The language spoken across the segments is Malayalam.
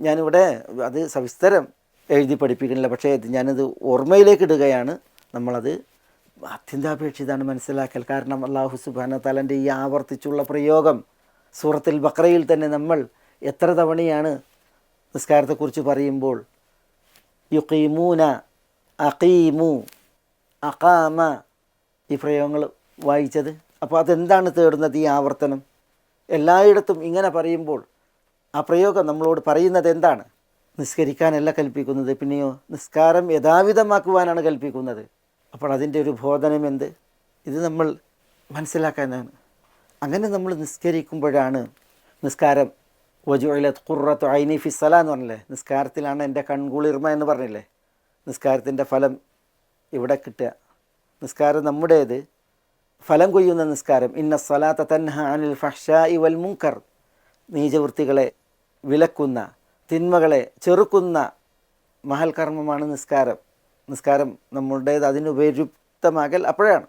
ഞാനിവിടെ അത് സവിസ്തരം എഴുതി പഠിപ്പിക്കുന്നില്ല, പക്ഷേ ഞാനത് ഓർമ്മയിലേക്ക് ഇടുകയാണ്. നമ്മളത് അത്യന്താപേക്ഷിതാണ് മനസ്സിലാക്കൽ. കാരണം അല്ലാഹു സുബ്ഹാനഹു വ തആലൻ്റെ ഈ ആവർത്തിച്ചുള്ള പ്രയോഗം സൂറത്തുൽ ബഖറയിൽ തന്നെ നമ്മൾ എത്ര തവണയാണ് നിസ്കാരത്തെക്കുറിച്ച് പറയുമ്പോൾ യുഖീമൂന, അഖീമു, അഖാമ ഈ പ്രയോഗങ്ങൾ വായിച്ചത്. അപ്പോൾ അതെന്താണ് തേടുന്നത്? ഈ ആവർത്തനം എല്ലായിടത്തും ഇങ്ങനെ പറയുമ്പോൾ ആ പ്രയോഗം നമ്മളോട് പറയുന്നത് എന്താണ്? നിസ്കരിക്കാനല്ല കൽപ്പിക്കുന്നത്, പിന്നെയോ നിസ്കാരം യഥാവിധമാക്കുവാനാണ് കൽപ്പിക്കുന്നത്. അപ്പോൾ അതിൻ്റെ ഒരു ബോധനം എന്ത്? ഇത് നമ്മൾ മനസ്സിലാക്കാനാണ്. അങ്ങനെ നമ്മൾ നിസ്കരിക്കുമ്പോഴാണ് നിസ്കാരം വജുഇലത് ഖുർറത്തു ഐനി ഫിസ്സലാ എന്ന് പറഞ്ഞില്ലേ, നിസ്കാരത്തിലാണ് എൻ്റെ കൺകുളിർമ എന്ന് പറഞ്ഞില്ലേ. നിസ്കാരത്തിൻ്റെ ഫലം ഇവിടെ കിട്ടുക. നിസ്കാരം നമ്മുടേത് ഫലം കൊയ്യുന്ന നിസ്കാരം. ഇന്ന സ്വലാത്ത തൻഹ അനിൽ ഫഹ്ശാഇ വൽ മുൻകർ, നീചവൃത്തികളെ വിലക്കുന്ന, തിന്മകളെ ചെറുക്കുന്ന മഹൽ കർമ്മമാണ് നിസ്കാരം. നിസ്കാരം നമ്മുടേത് അതിനുപയുക്തമാകൽ അപ്പോഴാണ്.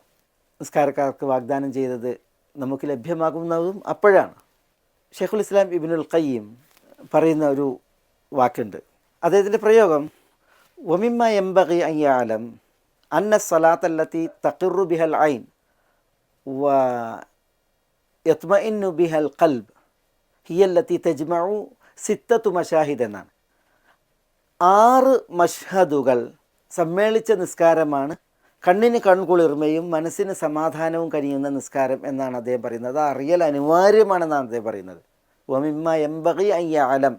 നിസ്കാരക്കാർക്ക് വാഗ്ദാനം ചെയ്തത് നമുക്ക് ലഭ്യമാകുന്നതും അപ്പോഴാണ്. ഷെയ്ഖുൽ ഇസ്ലാം ഇബ്നുൽ ഖയ്യിം പറയുന്ന ഒരു വാക്കുണ്ട്, അദ്ദേഹത്തിൻ്റെ പ്രയോഗം വമിമ്മ യംബഗി അൻ യഅലം അന്ന സ്വലാത്ത അല്ലത്തി തഖിറു ബിഹൽ ഐൻ വ യത്മഇന്നു ബിഹൽ ഖൽബ് ഹിയല്ലത്തി തജ്മഉ സിത്തത്തു മശാഹിദ് എന്നാണ്. 6 മഷ്ഹദുകൾ സമ്മേളിച്ച നിസ്കാരമാണ് കണ്ണിന് കൺകുളിർമയും മനസ്സിന് സമാധാനവും കനിയുന്ന നിസ്കാരം എന്നാണ് അദ്ദേഹം പറയുന്നത്. അത് അറിയൽ അനിവാര്യമാണെന്നാണ് അദ്ദേഹം പറയുന്നത്. വമിമ്മ യംബഗി അൻ യഅലം,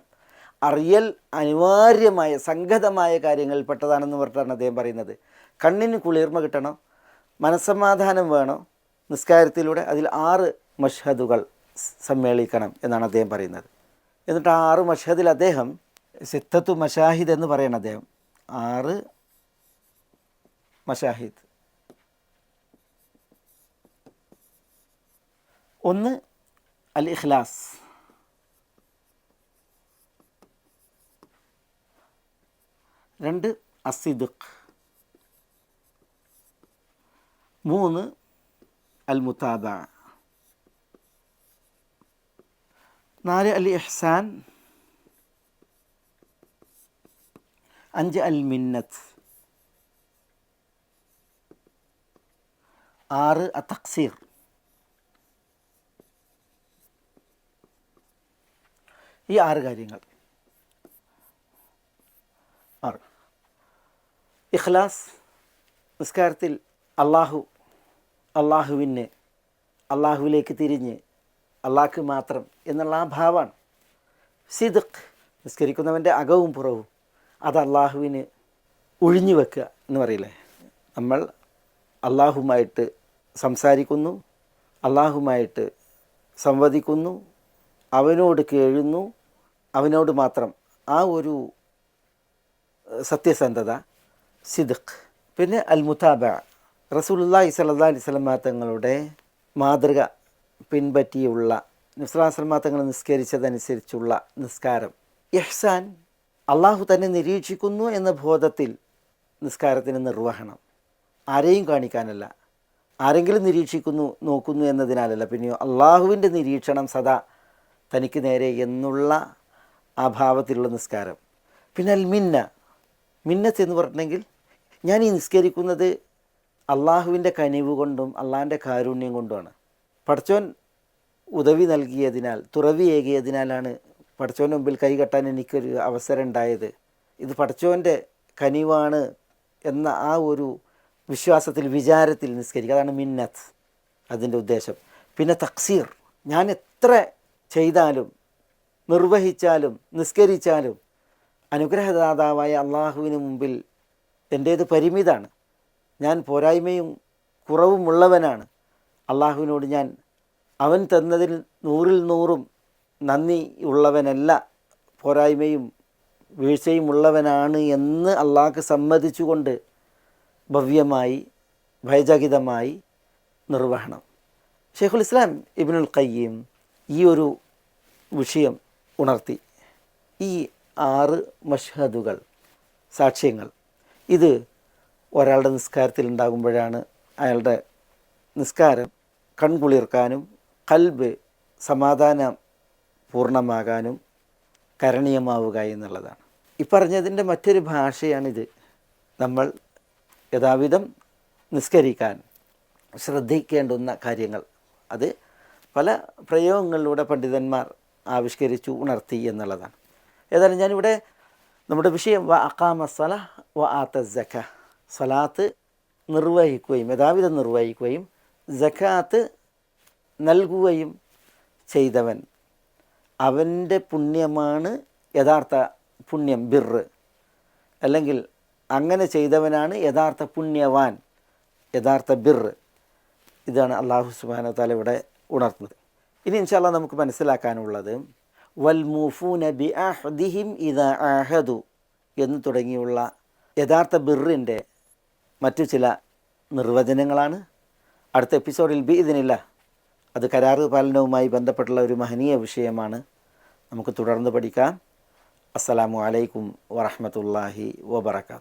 അറിയൽ അനിവാര്യമായ സംഗതമായ കാര്യങ്ങളിൽ പെട്ടതാണെന്ന് പറഞ്ഞിട്ടാണ് അദ്ദേഹം പറയുന്നത്. കണ്ണിന് കുളിർമ കിട്ടണം, മനസ്സമാധാനം വേണം നിസ്കാരത്തിലൂടെ, അതിൽ 6 മഷ്ഹദുകൾ സമ്മേളിക്കണം എന്നാണ് അദ്ദേഹം പറയുന്നത്. എന്നിട്ട് 6 മഷ്ഹദിൽ അദ്ദേഹം സിത്തത്തു മഷാഹിദ് എന്ന് പറയണം. അദ്ദേഹം 6 മഷാഹിദ്. 1 അൽ ഇഖ്ലാസ്, 2 അസ്സിദ്ഖ്, 3 അൽ മുതാബഅ, 4 അൽ ഇഹ്സാൻ, 5 അൽ മിന്നത്ത്, 6 അത്തഖ്സീർ. ഈ 6 കാര്യങ്ങൾ. 6 ഇഖ്ലാസ്, നിസ്കാരത്തിൽ അള്ളാഹുവിലേക്ക് തിരിഞ്ഞ് അള്ളാഹ്ക്ക് മാത്രം എന്നുള്ള ആ ഭാവമാണ്. സിദ്ഖ്, നിസ്കരിക്കുന്നവൻ്റെ അകവും പുറവും അത് അള്ളാഹുവിന് ഒഴിഞ്ഞു വെക്കുക എന്ന് പറയില്ലേ. നമ്മൾ അള്ളാഹുമായിട്ട് സംസാരിക്കുന്നു, അള്ളാഹുമായിട്ട് സംവദിക്കുന്നു, അവനോട് കേഴുന്നു, അവനോട് മാത്രം, ആ ഒരു സത്യസന്ധത സിദ്ഖ്. പിന്നെ അൽ മുതാബഅ, റസൂലുള്ളാഹി സ്വല്ലല്ലാഹി അലൈഹി വസല്ലം തങ്ങളുടെ മാതൃക പിൻപറ്റിയുള്ള, നബി സല്ലല്ലാഹു അലൈഹി വസല്ലം തങ്ങൾ നിസ്കരിച്ചതനുസരിച്ചുള്ള നിസ്കാരം. ഇഹ്സാൻ, അള്ളാഹു തന്നെ നിരീക്ഷിക്കുന്നു എന്ന ബോധത്തിൽ നിസ്കാരത്തിന് നിർവഹണം. ആരെയും കാണിക്കാനല്ല, ആരെങ്കിലും നിരീക്ഷിക്കുന്നു നോക്കുന്നു എന്നതിനാലല്ല, പിന്നെയോ അള്ളാഹുവിൻ്റെ നിരീക്ഷണം സദാ തനിക്ക് നേരെ എന്നുള്ള ആ ഭാവത്തിലുള്ള നിസ്കാരം. പിന്നെ അൽ മിന്നത്ത് എന്ന് പറഞ്ഞിട്ടുണ്ടെങ്കിൽ ഞാൻ ഈ നിസ്കരിക്കുന്നത് അള്ളാഹുവിൻ്റെ കനിവ് കൊണ്ടും അള്ളാഹിൻ്റെ കാരുണ്യം കൊണ്ടുമാണ്. പടച്ചോൻ ഉദവി നൽകിയതിനാൽ, തുറവിയേകിയതിനാലാണ് പടച്ചോൻ്റെ മുമ്പിൽ കൈകെട്ടാൻ എനിക്കൊരു അവസരം ഉണ്ടായത്. ഇത് പടച്ചോൻ്റെ കനിവാണ് എന്ന ആ ഒരു വിശ്വാസത്തിൽ, വിചാരത്തിൽ നിസ്കരിക്കുക. അതാണ് മിന്നത്ത്, അതിൻ്റെ ഉദ്ദേശം. പിന്നെ തക്സീർ, ഞാൻ എത്ര ചെയ്താലും നിർവഹിച്ചാലും നിസ്കരിച്ചാലും അനുഗ്രഹദാതാവായ അള്ളാഹുവിന് മുമ്പിൽ എൻ്റേത് പരിമിതമാണ്. ഞാൻ പോരായ്മയും കുറവുമുള്ളവനാണ്. അള്ളാഹുവിനോട് ഞാൻ അവൻ തന്നതിൽ 100ൽ 100ഉം നന്ദി ഉള്ളവനല്ല, പോരായ്മയും വീഴ്ചയും ഉള്ളവനാണ് എന്ന് അള്ളാഹ്ക്ക് സമ്മതിച്ചുകൊണ്ട് ഭവ്യമായി ഭയചകിതമായി നിർവഹണം. ഷെയ്ഖുൽ ഇസ്ലാം ഇബ്നുൽ ഖയ്യിം ഈ ഒരു വിഷയം ഉണർത്തി. ഈ 6 മഷ്ഹദുകൾ, സാക്ഷ്യങ്ങൾ, ഇത് ഒരാളുടെ നിസ്കാരത്തിൽ ഉണ്ടാകുമ്പോഴാണ് അയാളുടെ നിസ്കാരം കൺകുളിർക്കാനും ഖൽബ് സമാധാനം പൂർണ്ണമാകാനും കരണീയമാവുക എന്നുള്ളതാണ്. ഈ പറഞ്ഞതിൻ്റെ മറ്റൊരു ഭാഷയാണിത്. നമ്മൾ യഥാവിധം നിസ്കരിക്കാൻ ശ്രദ്ധിക്കേണ്ടുന്ന കാര്യങ്ങൾ അത് പല പ്രയോഗങ്ങളിലൂടെ പണ്ഡിതന്മാർ ആവിഷ്കരിച്ചു ഉണർത്തി എന്നുള്ളതാണ്. ഏതായാലും ഞാനിവിടെ നമ്മുടെ വിഷയം വ അഖാമ സല വ ആത സക്ക, സലാത്ത് നിർവഹിക്കുകയും യഥാവിധം നിർവഹിക്കുകയും സക്കാത്ത് നൽകുകയും ചെയ്തവൻ അവൻ്റെ പുണ്യമാണ് യഥാർത്ഥ പുണ്യം, ബിർറ്, അല്ലെങ്കിൽ അങ്ങനെ ചെയ്തവനാണ് യഥാർത്ഥ പുണ്യവാൻ, യഥാർത്ഥ ബിർറ്. ഇതാണ് അല്ലാഹു സുബ്ഹാനഹു വ തആല ഇവിടെ ഉണർത്തുന്നത്. ഇനി ഇൻഷാ അല്ലാഹ് നമുക്ക് മനസ്സിലാക്കാനുള്ളത് വൽ മൂഫൂന ബി അഹ്ദിഹിം ഇദാ ആഹദു എന്ന് തുടങ്ങിയുള്ള യഥാർത്ഥ ബിർറിൻ്റെ മറ്റു ചില നിർവചനങ്ങളാണ്. അടുത്ത എപ്പിസോഡിൽ ബിഇദ്നില്ലാഹ് അത് കരാറ് പാലനവുമായി ബന്ധപ്പെട്ടുള്ള ഒരു മഹനീയ വിഷയമാണ്. നമുക്ക് തുടർന്ന് പഠിക്കാം. അസ്സലാമു അലൈക്കും വറഹ്മത്തുള്ളാഹി വബറകാതുഹു.